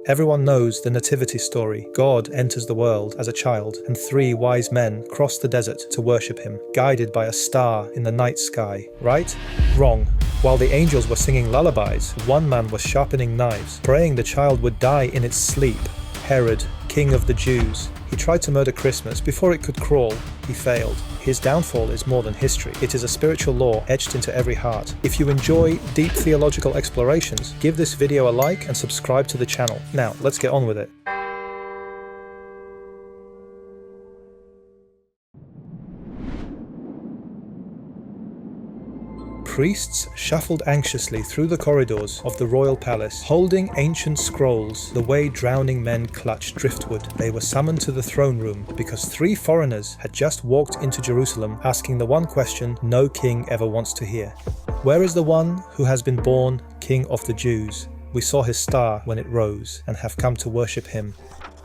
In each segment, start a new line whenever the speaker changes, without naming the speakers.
Everyone knows the Nativity story. God enters the world as a child, and 3 wise men cross the desert to worship him, guided by a star in the night sky. Right? Wrong. While the angels were singing lullabies, one man was sharpening knives, praying the child would die in its sleep. Herod, king of the Jews. He tried to murder Christmas before it could crawl. He failed. His downfall is more than history. It is a spiritual law etched into every heart. If you enjoy deep theological explorations, give this video a like and subscribe to the channel. Now, let's get on with it. Priests shuffled anxiously through the corridors of the royal palace, holding ancient scrolls the way drowning men clutch driftwood. They were summoned to the throne room because 3 foreigners had just walked into Jerusalem asking the one question no king ever wants to hear. Where is the one who has been born King of the Jews? We saw his star when it rose and have come to worship him.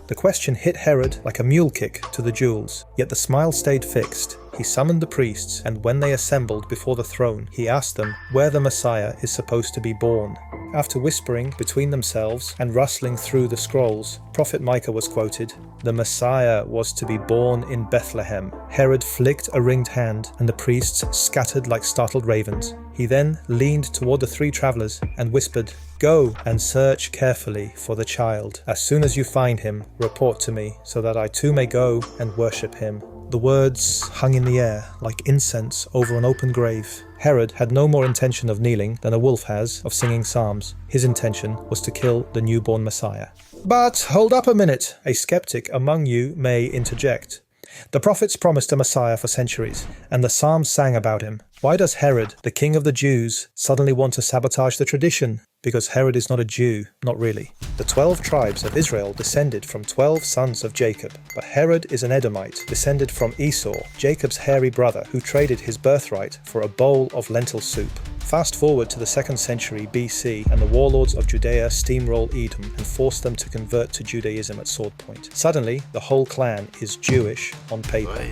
The question hit Herod like a mule kick to the jewels, yet the smile stayed fixed. He summoned the priests, and when they assembled before the throne, he asked them where the Messiah is supposed to be born. After whispering between themselves and rustling through the scrolls, Prophet Micah was quoted, "The Messiah was to be born in Bethlehem." Herod flicked a ringed hand, and the priests scattered like startled ravens. He then leaned toward the 3 travelers and whispered, "Go and search carefully for the child. As soon as you find him, report to me, so that I too may go and worship him." The words hung in the air like incense over an open grave. Herod had no more intention of kneeling than a wolf has of singing psalms. His intention was to kill the newborn Messiah. But hold up a minute, a skeptic among you may interject. The prophets promised a Messiah for centuries, and the Psalms sang about him. Why does Herod, the king of the Jews, suddenly want to sabotage the tradition? Because Herod is not a Jew, not really. The 12 tribes of Israel descended from 12 sons of Jacob, but Herod is an Edomite, descended from Esau, Jacob's hairy brother, who traded his birthright for a bowl of lentil soup. Fast forward to the 2nd century BC, and the warlords of Judea steamroll Edom and force them to convert to Judaism at sword point. Suddenly, the whole clan is Jewish on paper.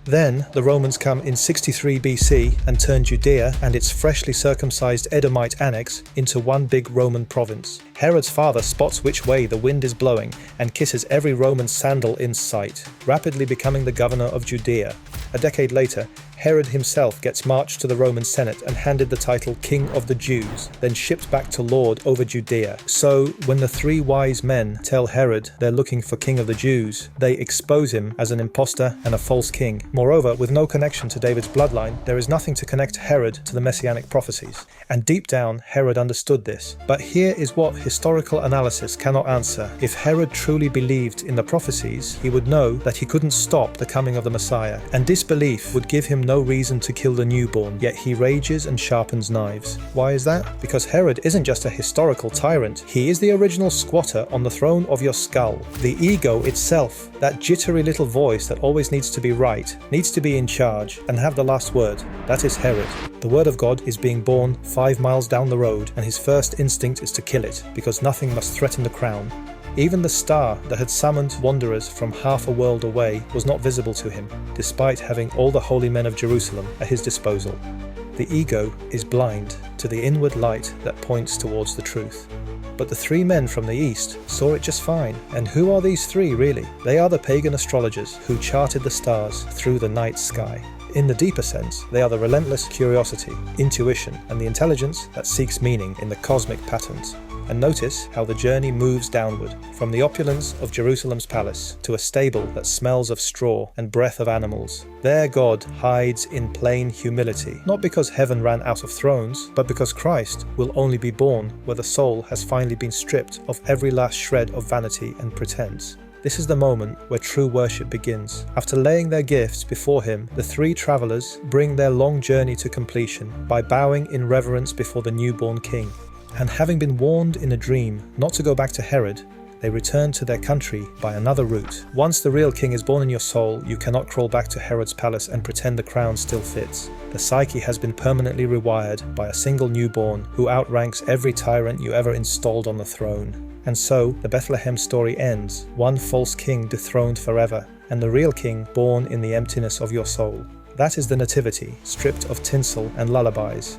Then, the Romans come in 63 BC and turn Judea and its freshly circumcised Edomite annex into one big Roman province. Herod's father spots which way the wind is blowing and kisses every Roman sandal in sight, rapidly becoming the governor of Judea. A decade later, Herod himself gets marched to the Roman Senate and handed the title King of the Jews, then shipped back to lord over Judea. So, when the 3 wise men tell Herod they're looking for King of the Jews, they expose him as an impostor and a false king. Moreover, with no connection to David's bloodline, there is nothing to connect Herod to the messianic prophecies. And deep down, Herod understood this. But here is what historical analysis cannot answer. If Herod truly believed in the prophecies, he would know that he couldn't stop the coming of the Messiah, and disbelief would give him no reason to kill the newborn, yet he rages and sharpens knives. Why is that? Because Herod isn't just a historical tyrant, he is the original squatter on the throne of your skull. The ego itself, that jittery little voice that always needs to be right, needs to be in charge and have the last word. That is Herod. The word of God is being born 5 miles down the road, and his first instinct is to kill it, because nothing must threaten the crown. Even the star that had summoned wanderers from half a world away was not visible to him, despite having all the holy men of Jerusalem at his disposal. The ego is blind to the inward light that points towards the truth. But the 3 men from the east saw it just fine. And who are these 3 really? They are the pagan astrologers who charted the stars through the night sky. In the deeper sense, they are the relentless curiosity, intuition, and the intelligence that seeks meaning in the cosmic patterns. And notice how the journey moves downward, from the opulence of Jerusalem's palace to a stable that smells of straw and breath of animals. There God hides in plain humility, not because heaven ran out of thrones, but because Christ will only be born where the soul has finally been stripped of every last shred of vanity and pretense. This is the moment where true worship begins. After laying their gifts before him, the 3 travelers bring their long journey to completion by bowing in reverence before the newborn king. And having been warned in a dream not to go back to Herod, they return to their country by another route. Once the real king is born in your soul, you cannot crawl back to Herod's palace and pretend the crown still fits. The psyche has been permanently rewired by a single newborn who outranks every tyrant you ever installed on the throne. And so, the Bethlehem story ends, one false king dethroned forever, and the real king born in the emptiness of your soul. That is the Nativity, stripped of tinsel and lullabies.